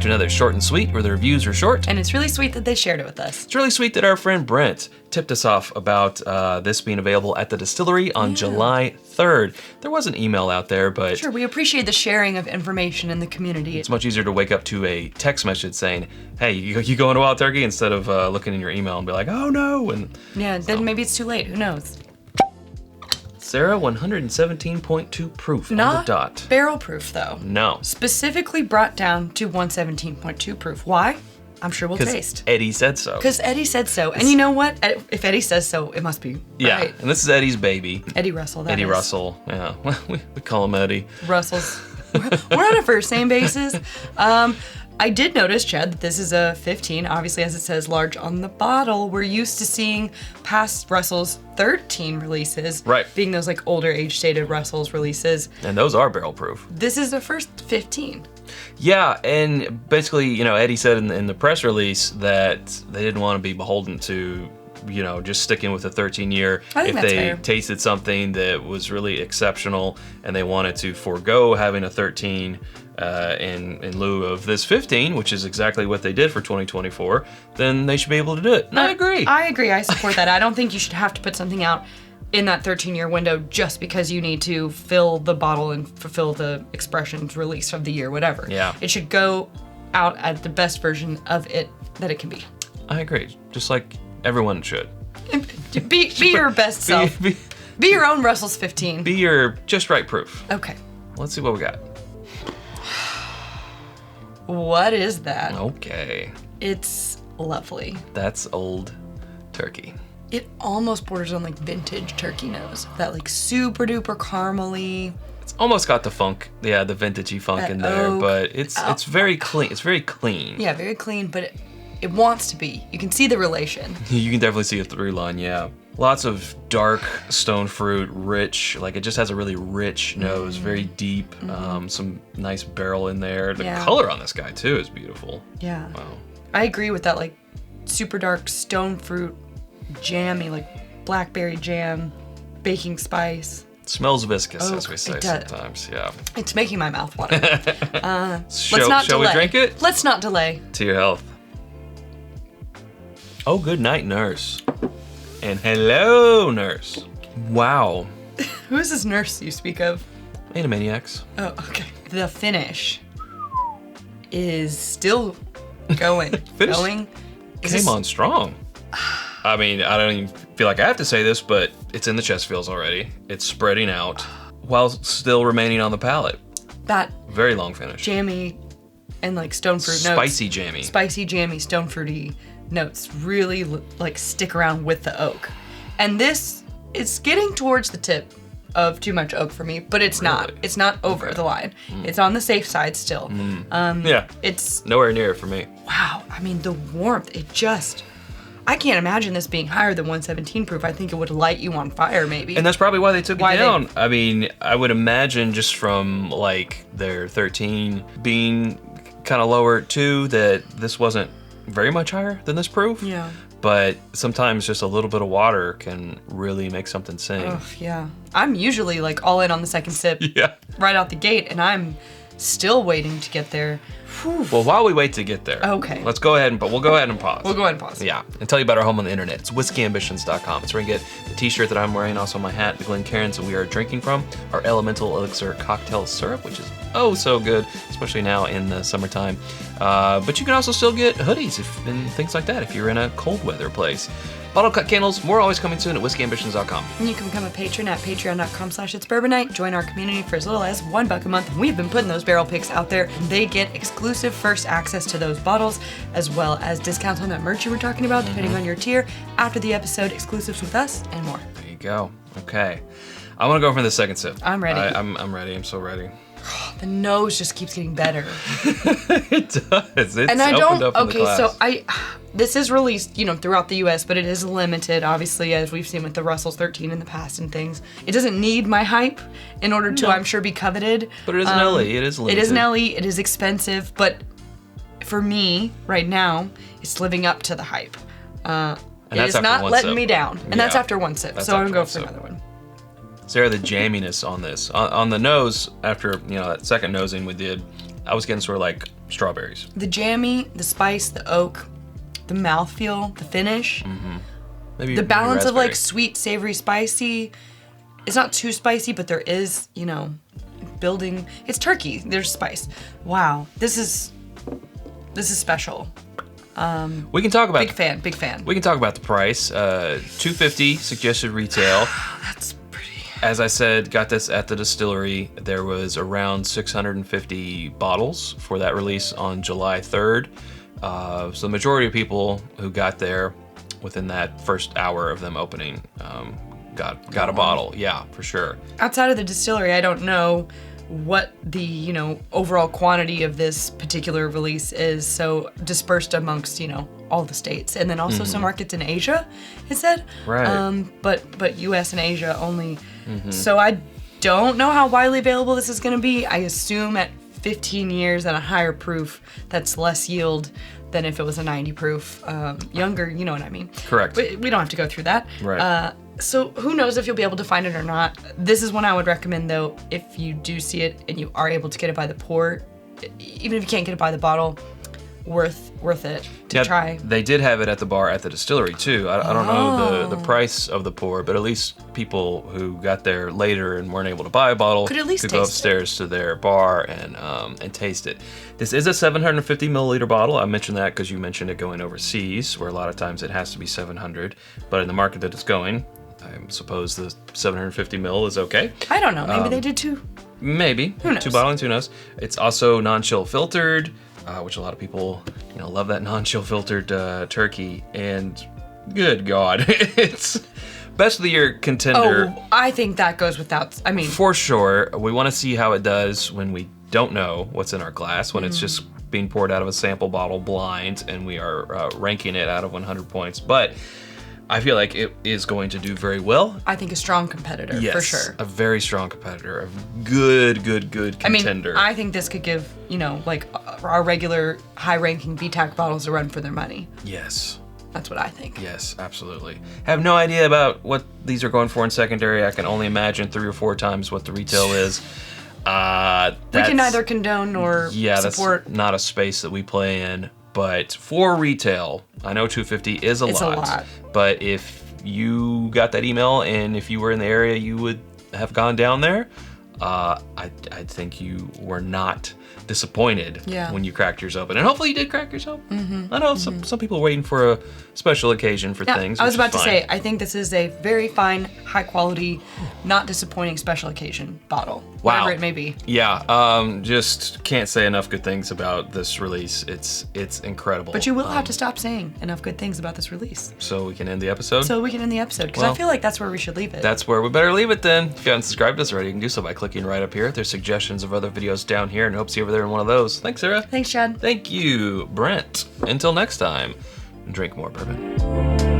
to another Short and Sweet, where the reviews are short. And it's really sweet that they shared it with us. It's really sweet that our friend Brent tipped us off about this being available at the Distillery on July 3rd. There was an email out there, but... Sure, we appreciate the sharing of information in the community. It's much easier to wake up to a text message saying, hey, you going to Wild Turkey? Instead of looking in your email and be like, oh no. And yeah, then maybe it's too late. Who knows? Sarah, 117.2 proof on the dot. Barrel proof, though. No. Specifically brought down to 117.2 proof. Why? I'm sure we'll taste. Eddie said so. Because Eddie said so. And you know what? If Eddie says so, it must be right. And this is Eddie's baby. Eddie Russell, Eddie Russell, yeah. We call him Eddie. Russell's. We're on a first name basis. I did notice, Chad, that this is a 15, obviously, as it says large on the bottle. We're used to seeing past Russell's 13 releases being those like older age stated Russell's releases. And those are barrel proof. This is the first 15. Yeah, and basically, you know, Eddie said in the press release that they didn't want to be beholden to, you know, just sticking with a 13-year. If they tasted something that was really exceptional and they wanted to forego having a 13 in lieu of this 15, which is exactly what they did for 2024, then they should be able to do it. And I agree. I agree. I support that. I don't think you should have to put something out in that 13-year window just because you need to fill the bottle and fulfill the expressions release of the year, whatever. Yeah. It should go out at the best version of it that it can be. I agree. Just like everyone should. Be your best self. Be your own Russell's 15. Be your just right proof. Okay. Let's see what we got. What is that? Okay. It's lovely. That's Old Turkey. It almost borders on like vintage turkey nose. That like super duper caramely. It's almost got the funk, the vintagey funk in there, but it's very clean. It's very clean. Yeah, very clean, but it wants to be. You can see the relation. You can definitely see a through line, yeah. Lots of dark stone fruit, rich, like it just has a really rich nose, very deep, some nice barrel in there. The color on this guy too is beautiful. Yeah. Wow. I agree with that, like super dark stone fruit, jammy, like blackberry jam, baking spice. It smells viscous, as we say sometimes, yeah. It's making my mouth water. Shall we drink it? Let's not delay. To your health. Oh, good night, nurse. And hello, nurse. Wow. Who is this nurse you speak of? Animaniacs. Oh, okay. The finish is still going. Going? Came on strong. I mean, I don't even feel like I have to say this, but it's in the chest feels already. It's spreading out while still remaining on the palate. That very long finish. Jammy and like stone fruit notes. Spicy jammy. Spicy jammy, stone fruity notes really like stick around with the oak. And this is getting towards the tip of too much oak for me, but it's not. It's not over the line. It's on the safe side still. Yeah. It's nowhere near for me. Wow. I mean, the warmth, I can't imagine this being higher than 117 proof. I think it would light you on fire, maybe. And that's probably why they took it down. I mean, I would imagine just from like their 13 being kind of lower too, that this wasn't very much higher than this proof. Yeah. But sometimes just a little bit of water can really make something sing. Oh, yeah. I'm usually like all in on the second sip right out the gate, and I'm still waiting to get there. Whew. Well, while we wait to get there, we'll go ahead and pause. We'll go ahead and pause. Yeah, and tell you about our home on the internet. It's whiskyambitions.com. It's where you can get the t-shirt that I'm wearing, also my hat, the Glencairns that we are drinking from, our Elemental Elixir cocktail syrup, which is oh so good, especially now in the summertime. But you can also still get hoodies and things like that if you're in a cold weather place. Bottle cut candles, more always coming soon at whiskyambitions.com. And you can become a patron at patreon.com/itsbourbonnight. Join our community for as little as $1 a month. And we've been putting those barrel picks out there. They get exclusive first access to those bottles, as well as discounts on that merch you were talking about, depending on your tier. After the episode, exclusives with us, and more. There you go. Okay. I want to go for the second sip. I'm ready. I'm ready. I'm so ready. The nose just keeps getting better. It does. It's and I opened don't. Up in the glass. So this is released, throughout the U.S., but it is limited, obviously, as we've seen with the Russell's 13 in the past and things. It doesn't need my hype in order to, I'm sure, be coveted. But it is an LE. It is limited. It is an LE. It is expensive, but for me, right now, it's living up to the hype. It is not letting me down, and that's after one sip. So I'm gonna go for another one. Sarah, the jamminess on this, on the nose, after that second nosing we did, I was getting sort of like strawberries. The jammy, the spice, the oak, the mouthfeel, the finish. Maybe the balance of raspberry. like sweet, savory, spicy. It's not too spicy, but there is, building. It's turkey. There's spice. Wow. This is special. We can talk about Big fan. We can talk about the price. $250 suggested retail. That's pretty. As I said, got this at the distillery. There was around 650 bottles for that release on July 3rd. So the majority of people who got there within that first hour of them opening got a bottle. Yeah, for sure. Outside of the distillery, I don't know what the, overall quantity of this particular release is, so dispersed amongst, all the states. And then also some markets in Asia, it said. Right. But US and Asia only. So I don't know how widely available this is going to be. I assume at 15 years and a higher proof, that's less yield than if it was a 90 proof. Younger, you know what I mean. Correct. We don't have to go through that. Right. So who knows if you'll be able to find it or not. This is one I would recommend, though, if you do see it and you are able to get it by the pour, even if you can't get it by the bottle, worth it to try. They did have it at the bar at the distillery too. I don't know the price of the pour, but at least people who got there later and weren't able to buy a bottle could at least go taste upstairs to their bar and taste it. This is a 750 milliliter bottle. I mentioned that because you mentioned it going overseas, where a lot of times it has to be 700. But in the market that it's going, I suppose the 750 ml is okay. I don't know. Maybe they did too. Maybe. Who knows? 2 bottlings, who knows? It's also non-chill filtered, which a lot of people, love that non-chill filtered turkey. And good God, it's best of the year contender. Oh, I think that goes without. I mean, For sure. We want to see how it does when we don't know what's in our glass, when it's just being poured out of a sample bottle blind and we are ranking it out of 100 points. But I feel like it is going to do very well. I think a strong competitor, Yes, for sure. a very strong competitor, a good contender. I think this could give, like our regular high-ranking VTAC bottles a run for their money. Yes. That's what I think. Yes, absolutely. Have no idea about what these are going for in secondary. I can only imagine 3 or 4 times what the retail is. We can neither condone nor support. That's not a space that we play in. But for retail, I know $250 is a lot. But if you got that email and if you were in the area, you would have gone down there. I think you were not disappointed when you cracked yours open. And hopefully you did crack yours open. I know some people are waiting for a special occasion for things. I was about to say, I think this is a very fine, high quality, not disappointing special occasion bottle. Wow. Whatever it may be. Yeah, just can't say enough good things about this release. It's incredible. But you will have to stop saying enough good things about this release. So we can end the episode? Because I feel like that's where we should leave it. That's where we better leave it then. If you haven't subscribed to us already, you can do so by clicking right up here. There's suggestions of other videos down here, and hope to see you over there in one of those. Thanks, Sarah. Thanks, Chad. Thank you, Brent. Until next time, drink more bourbon.